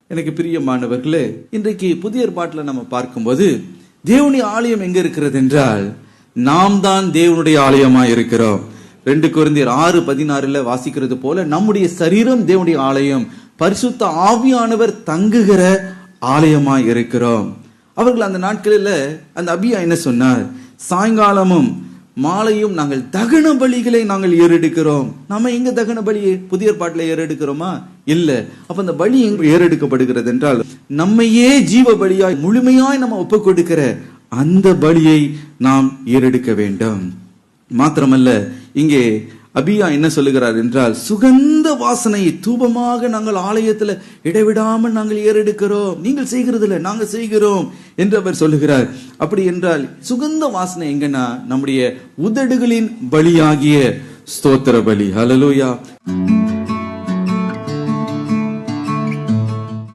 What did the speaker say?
எனக்கு பிரியமானவர்களே, இன்றைக்கு புதிய ஏற்பாட்டில் நம்ம பார்க்கும்போது தேவனுடைய ஆலயம் எங்க இருக்கிறது என்றால் நாம் தான் தேவனுடைய ஆலயமாய் இருக்கிறோம். 2 கொரிந்தியர் 6:16 வாசிக்கிறது போல நம்முடைய சரீரம் தேவனுடைய ஆலயம், பரிசுத்த ஆவியானவர் தங்குகிற ஆலயமாய் இருக்கிறோம். அவர்கள் அந்த நாட்களில் அந்த அபியா என்ன சொன்னார், சாயங்காலமும் மாலையும் நாங்கள் தகன பலிகளை நாங்கள் ஏறெடுக்கிறோம். நம்ம எங்க தகன பலியை புதிய ஏற்பாட்டில் ஏறெடுக்கிறோமா? இல்ல. அப்ப அந்த பலி ஏறெடுக்கப்படுகிறது என்றால் நம்மையே ஜீவ பலியாய் முழுமையாய் நம்ம ஒப்பு கொடுக்கிற அந்த பலியை நாம் ஏறெடுக்க வேண்டும். மாத்திரமல்ல, இங்கே அபியா என்ன சொல்லுகிறார் என்றால், சுகந்த வாசனையை தூபமாக நாங்கள் ஆலயத்துல இடைவிடாமல் நாங்கள் ஏறெடுக்கிறோம். நீங்கள் செய்கிறதில்ல, நாங்க செய்கிறோம் என்று அவர் சொல்லுகிறார். அப்படி என்றால் சுகந்த வாசனை எங்கன்னா நம்முடைய உதடுகளின் பலியாகிய ஸ்தோத்திர பலி. ஹல்லேலூயா.